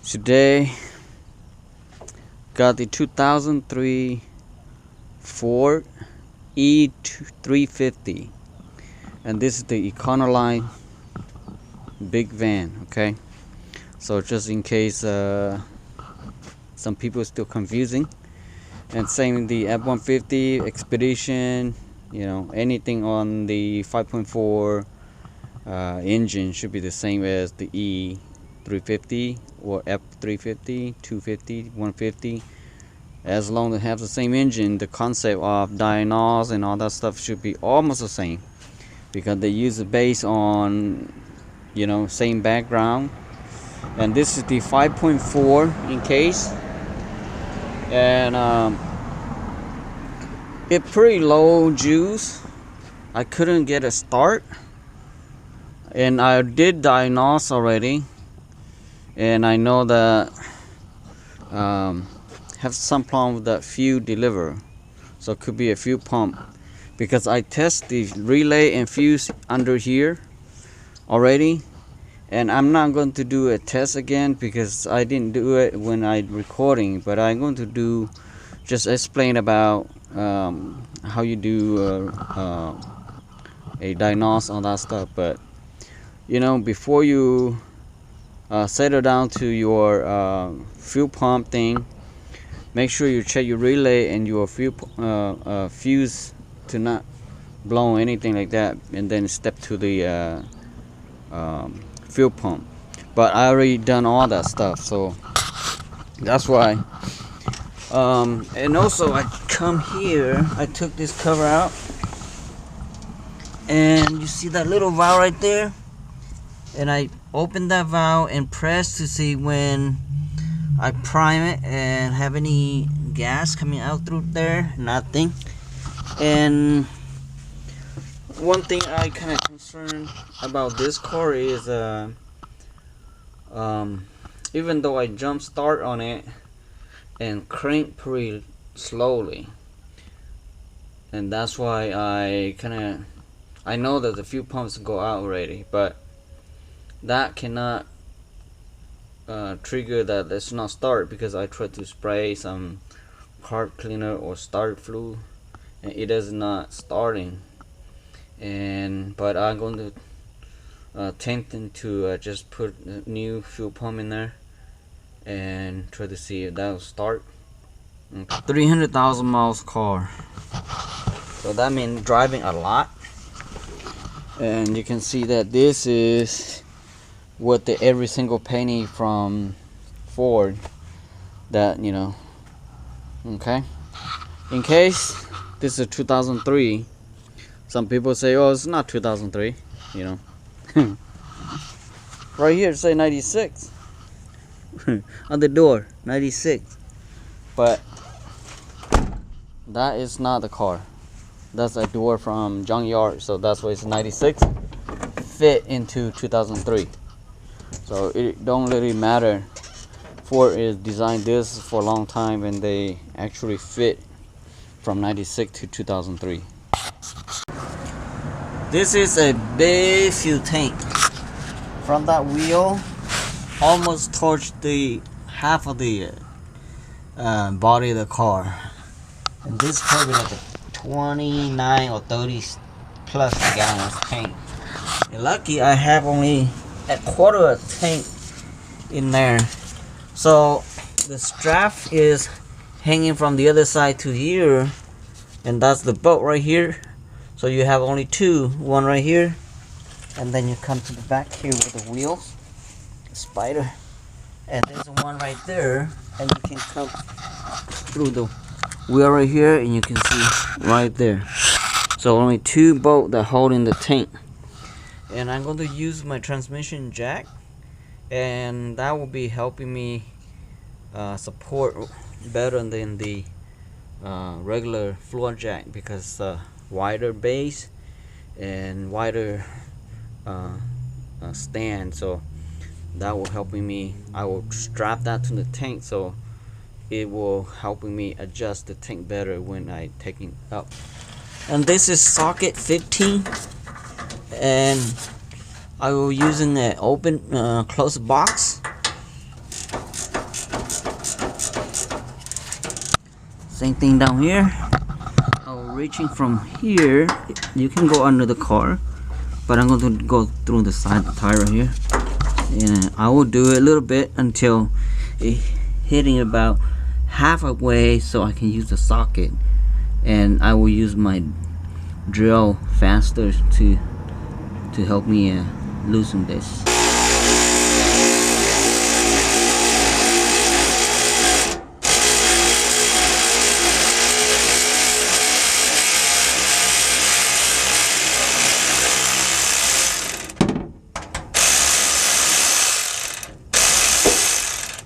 Today got the 2003 Ford e350, and this is the Econoline big van. Okay, so just in case some people are still confusing, and same the F-150 Expedition, you know, anything on the 5.4 engine should be the same as the E350 or F350, 250, 150. As long as they have the same engine, the concept of diagnosis and all that stuff should be almost the same, because they use it based on, you know, same background. And this is the 5.4 in case, and it pretty low juice. I couldn't get a start, and I did diagnose already, and I know that have some problem with that fuel deliver, so it could be a fuel pump, because I test the relay and fuse under here already, and I'm not going to do a test again because I didn't do it when I recording, but I'm going to do just explain about how you do a diagnosis on that stuff. But you know, before you settle down to your fuel pump thing, make sure you check your relay and your fuel fuse to not blow anything like that, and then step to the fuel pump. But I already done all that stuff, so that's why. And also I come here, I took this cover out, and you see that little valve right there, and I open that valve and press to see when I prime it and have any gas coming out through there. Nothing. And one thing I kind of concerned about this car is even though I jump start on it and crank pretty slowly, and that's why I know that the fuel pumps go out already, but that cannot trigger that let's not start, because I tried to spray some carb cleaner or start fluid and it is not starting. And but I'm going to attempt to just put a new fuel pump in there and try to see if that will start. 300,000 miles car, so that means driving a lot. And you can see that this is what the every single penny from Ford, that, you know. Okay, in case this is 2003, some people say, oh, it's not 2003, you know. Right here it say 96 on the door, 96, but that is not the car. That's a door from junkyard, so that's why it's 96 fit into 2003. So it don't really matter. Ford is designed this for a long time, and they actually fit from 96 to 2003. This is a big fuel tank. From that wheel almost touched the half of the body of the car, and this is probably like a 29 or 30 plus gallons tank. And lucky I have only a quarter of a tank in there, so the strap is hanging from the other side to here, and that's the bolt right here. So you have only two, one right here, and then you come to the back here with the wheels, the spider, and there's one right there, and you can come through the wheel right here, and you can see right there. So only two bolts that hold in the tank. And I'm going to use my transmission jack, and that will be helping me support better than the regular floor jack, because wider base and wider stand, so that will helping me. I will strap that to the tank, so it will helping me adjust the tank better when I take it up. And this is socket 15, and I will using an open closed box, Same thing down here. Reaching from here, you can go under the car, but I'm going to go through the side tire right here, and I will do it a little bit until it hitting about halfway, so I can use the socket, and I will use my drill faster to help me loosen this.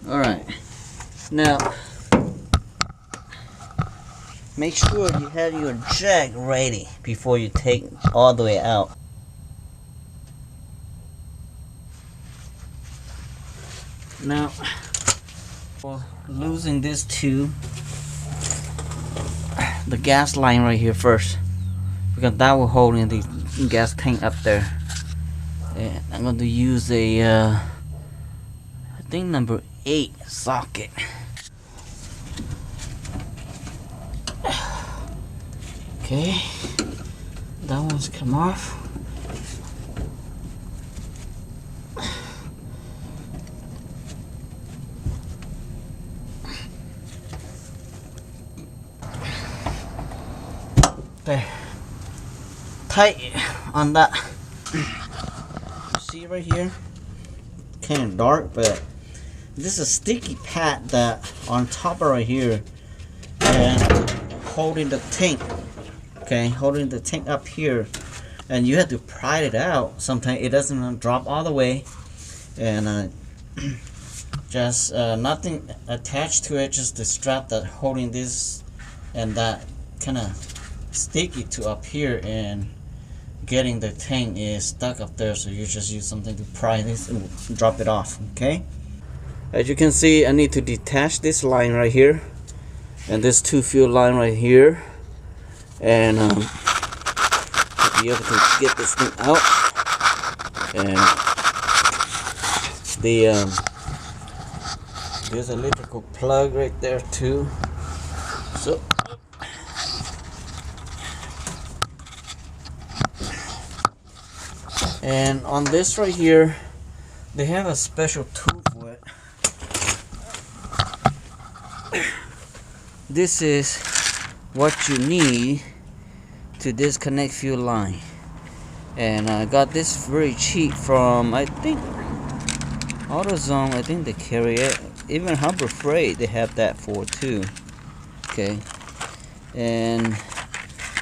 Alright, now make sure you have your jack ready before you take all the way out. Now, for losing this to the gas line right here first, because that will hold in the gas tank up there. And I'm going to use a I think number 8 socket. Okay, that one's come off. There, tight on that. See right here, kind of dark, but this is a sticky pad that on top of right here and holding the tank. Okay, holding the tank up here, and you have to pry it out. Sometimes it doesn't drop all the way, and just nothing attached to it, just the strap that holding this, and that kind of sticky to up here, and getting the tank is stuck up there, so you just use something to pry this and drop it off. Okay, as you can see, I need to detach this line right here and this 2 fuel line right here, and to be able to get this thing out. And there's an electrical plug right there too, so and on this right here they have a special tool for it. This is what you need to disconnect fuel line, and I got this very cheap from, I think, AutoZone. I think they carry it. Even Harbor Freight, they have that for too. Okay, and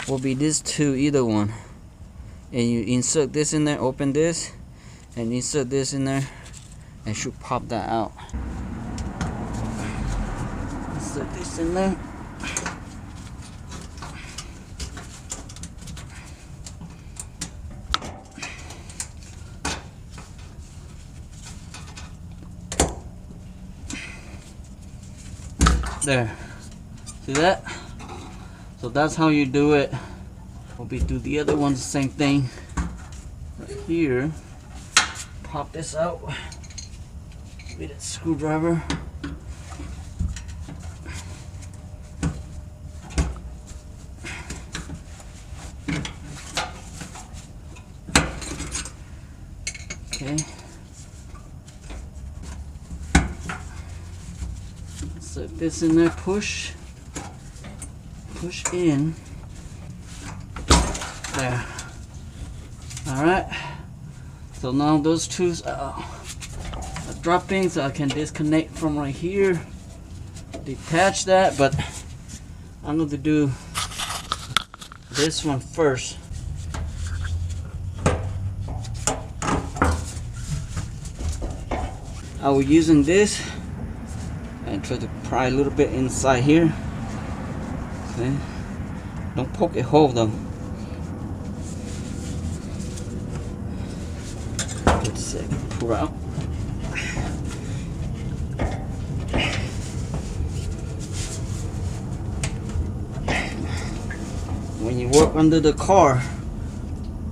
will be this two, either one, and you insert this in there, open this and insert this in there, and should pop that out. Insert this in there. There, see that? So that's how you do it. We'll be do the other one the same thing. Right here, pop this out with a screwdriver. Okay. Set this in there, push in there. All right, so now those two are dropping, so I can disconnect from right here, detach that, but I'm going to do this one first. I was using this and try to pry a little bit inside here. Okay. Don't poke a hole though. Good second, pull out. When you work under the car,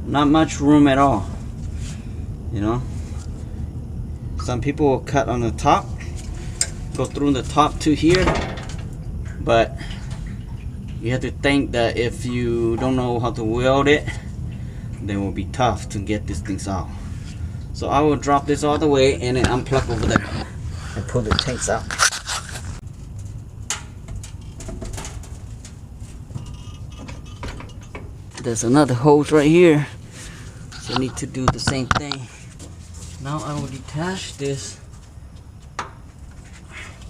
not much room at all. You know, some people will cut on the top, go through the top to here, but You have to think that if you don't know how to weld it, then it will be tough to get these things out. So I will drop this all the way and then unplug over there and pull the tanks out. There's another hose right here, so I need to do the same thing. Now I will detach this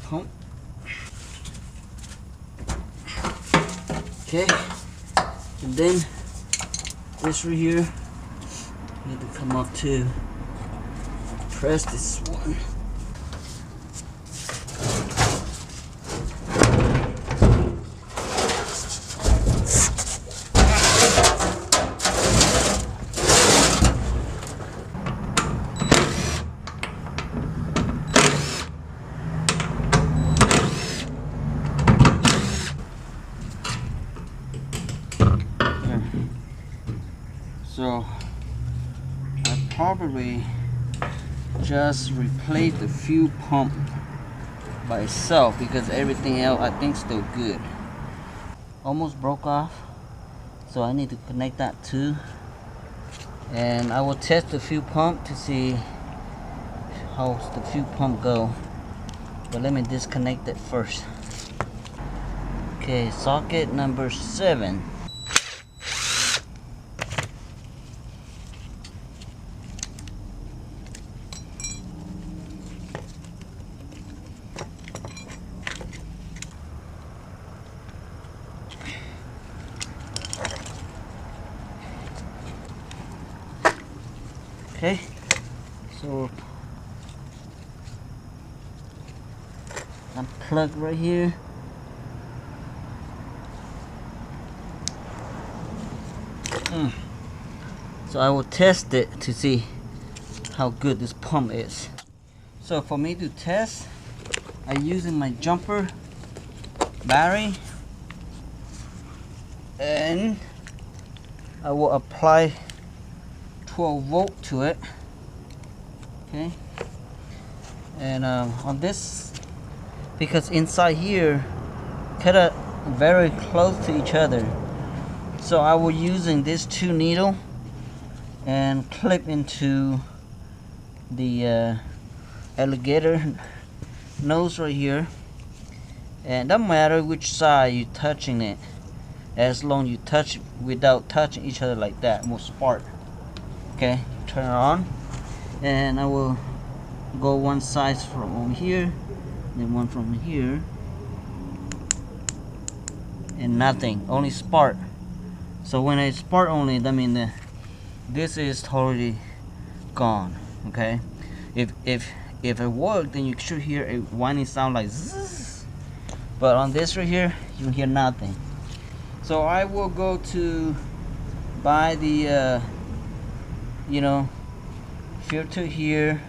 pump. Okay, and then this right here need to come up to press this one. So I probably just replace the fuel pump by itself because everything else I think still good. Almost broke off, so I need to connect that too. And I will test the fuel pump to see how the fuel pump go. But let me disconnect it first. Okay, socket number 7. Okay, so I'm plugged right here. So I will test it to see how good this pump is. So for me to test, I'm using my jumper battery, and I will apply 12 volt to it. Okay, and on this, because inside here kind of very close to each other, so I will using this 2 needle and clip into the alligator nose right here, and doesn't matter which side you touching it, as long you touch it without touching each other like that, it will spark. Okay, turn it on, and I will go one side from over here, then one from here, and nothing, only spark. So when I spark only, that means this is totally gone. Okay, if it worked, then you should hear a whining sound like zzz. But on this right here, you hear nothing. So I will go to buy the filter here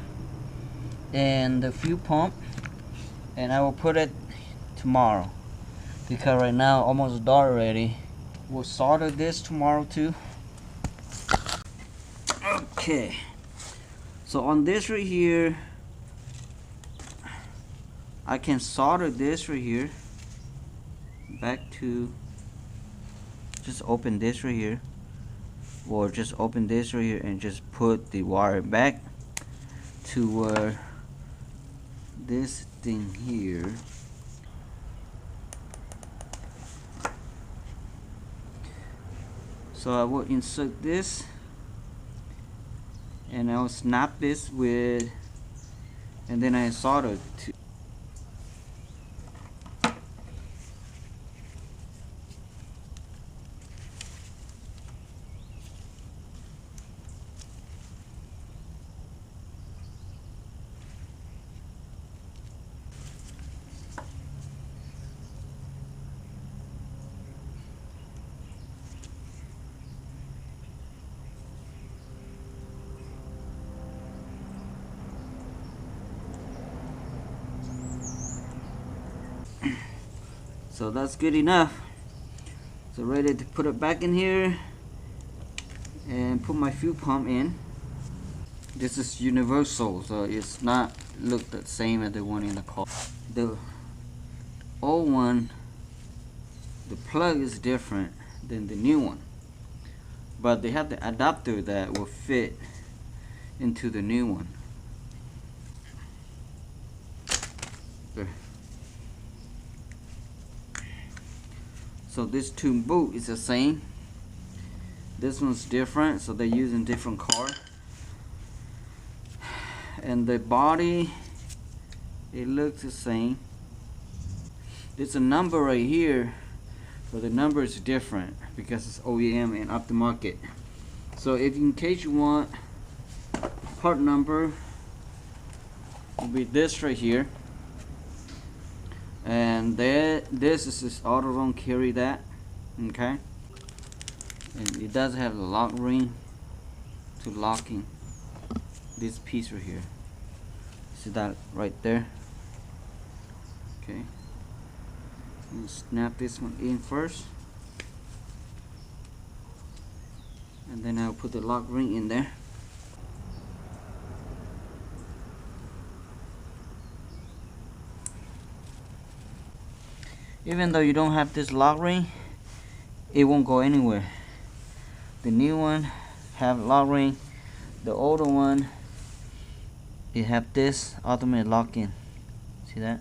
and the fuel pump, and I will put it tomorrow because right now almost dark already. We'll solder this tomorrow too. Okay, so on this right here, I can solder this right here back to, just open this right here, or just open this right here and just put the wire back to where this thing here. So I will insert this, and I will snap this with, and then I solder to. So that's good enough. So ready to put it back in here and put my fuel pump in. This is universal, so it's not look the same as the one in the car. The old one the plug is different than the new one, but they have the adapter that will fit into the new one. There. So this two boot is the same. This one's different, so they're using different car. And the body, it looks the same. There's a number right here, but the number is different because it's OEM and aftermarket. So if in case you want part number, will be this right here, and this is just auto don't carry that, okay? And it does have a lock ring to locking this piece right here. See that right there? Okay. We'll snap this one in first, and then I'll put the lock ring in there. Even though you don't have this lock ring, it won't go anywhere. The new one have lock ring. The older one, it have this automatic lock-in. See that?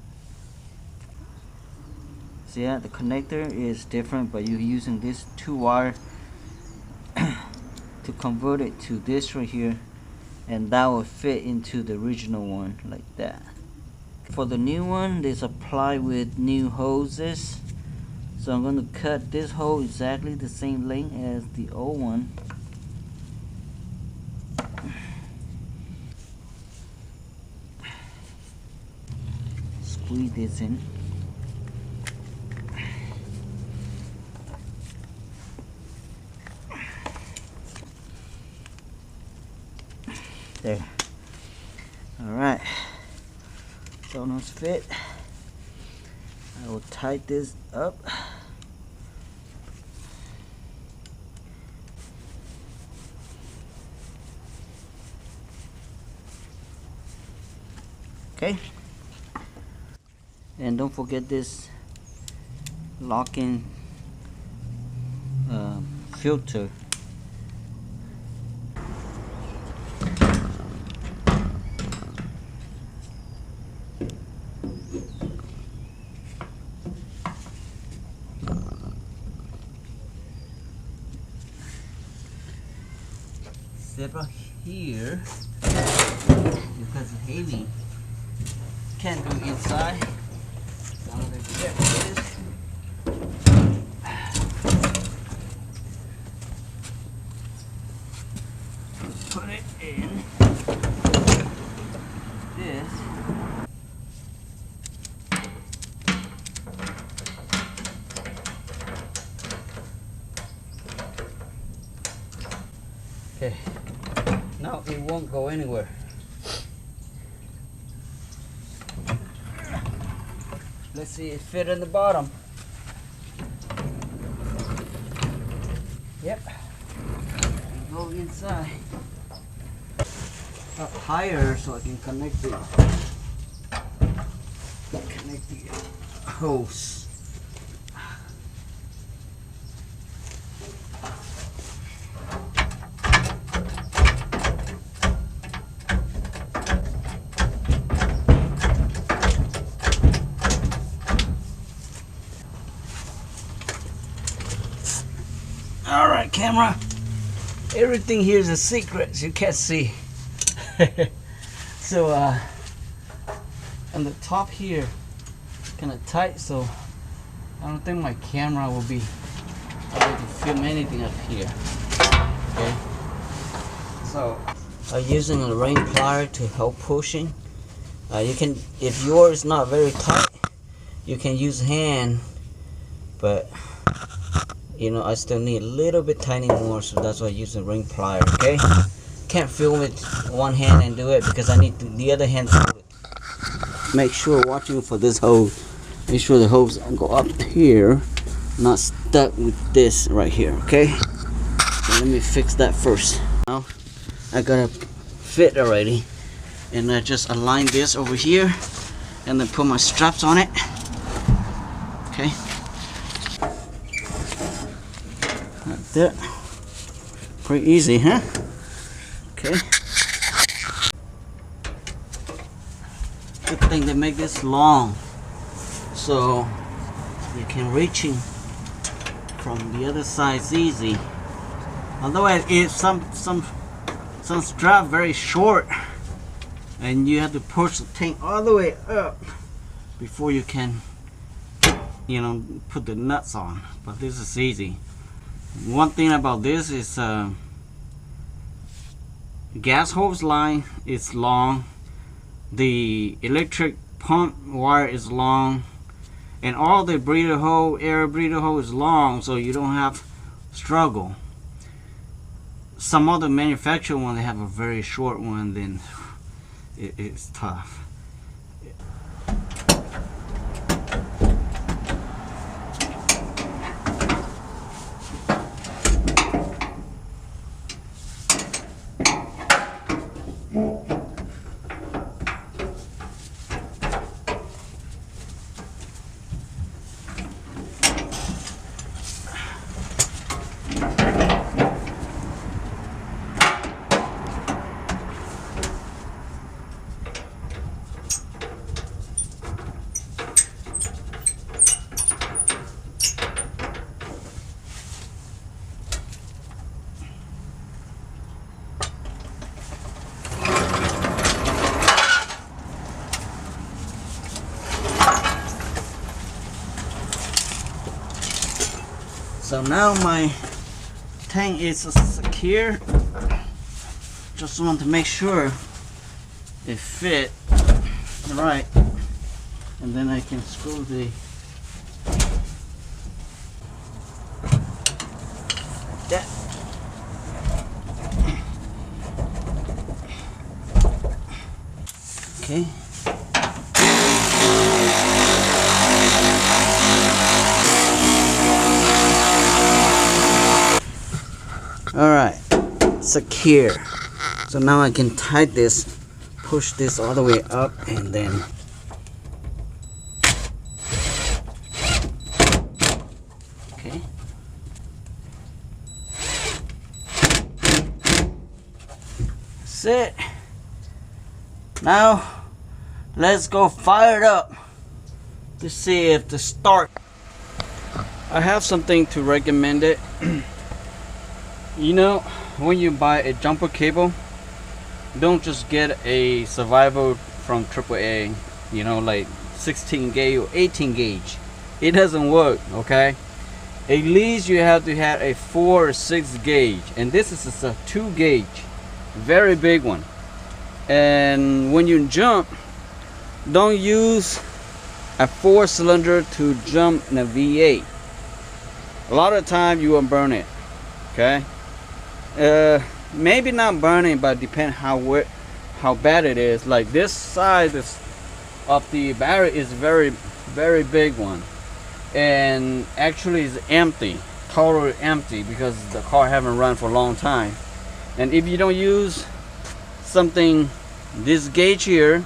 See that? The connector is different, but you're using this 2 wire to convert it to this right here, and that will fit into the original one like that. For the new one, they supply with new hoses, so I'm going to cut this hole exactly the same length as the old one. Squeeze this in. There. Alright. So almost fit. I will tighten this up. Okay. And don't forget this lock-in filter. Zipper here because it's heavy. Can't do inside. I'm gonna get this. Put it in this. Okay. Now it won't go anywhere. Let's see it fit in the bottom. Yep. Go inside. Up higher so I can connect it. Connect the hose. Alright, camera. Everything here is a secret, so you can't see. So, on the top here, kind of tight, so I don't think my camera will be able to film anything up here. Okay. So, I'm using a ring plier to help pushing. You can, if yours is not very tight, you can use hand, but you know, I still need a little bit tiny more, so that's why I use a ring plier. Okay, can't film with one hand and do it because I need the other hand to do it. Make sure watching for this hose. Make sure the hose go up here, not stuck with this right here. Okay, so let me fix that first. Now I got a fit already, and I just align this over here, and then put my straps on it. Okay. there. Pretty easy, huh? Okay. Good thing they make this long, so you can reaching from the other side is easy. Otherwise, if some strap very short, and you have to push the tank all the way up before you can, you know, put the nuts on. But this is easy. One thing about this is gas hose line is long, the electric pump wire is long, and all the breather hole, air breather hole is long, so you don't have struggle. Some other manufacturer one, they have a very short one, then it's tough. So now my tank is secure. Just want to make sure it fit right, and then I can screw the that. Okay. Alright, secure. So now I can tighten this, push this all the way up, and then okay. That's it. Now let's go fire it up to see if the start. I have something to recommend it. You know, when you buy a jumper cable, don't just get a survival from AAA, you know, like 16 gauge or 18 gauge. It doesn't work, okay? At least you have to have a 4 or 6 gauge, and this is a 2 gauge, very big one. And when you jump, don't use a 4-cylinder to jump in a V8. A lot of time you will burn it, okay? Maybe not burning, but depend how bad it is. Like this size of the battery is very big one, and actually is empty, totally empty, because the car haven't run for a long time. And if you don't use something this gauge here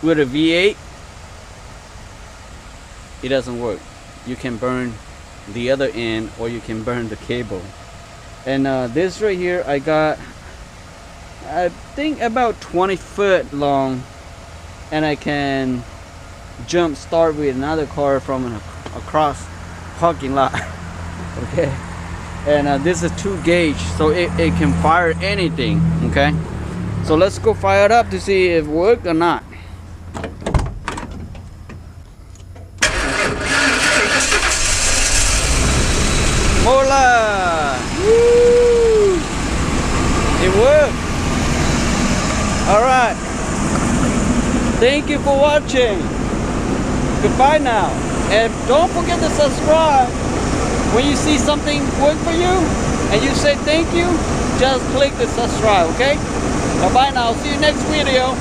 with a V8, it doesn't work. You can burn the other end, or you can burn the cable. And this right here, I got, I think about 20 foot long, and I can jump start with another car from across parking lot. Okay, and this is 2 gauge, so it can fire anything. Okay, so let's go fire it up to see if it worked or not. Hola! Woo! It worked! Alright. Thank you for watching. Goodbye now. And don't forget to subscribe. When you see something work for you and you say thank you, just click the subscribe, okay? Bye bye now. See you next video.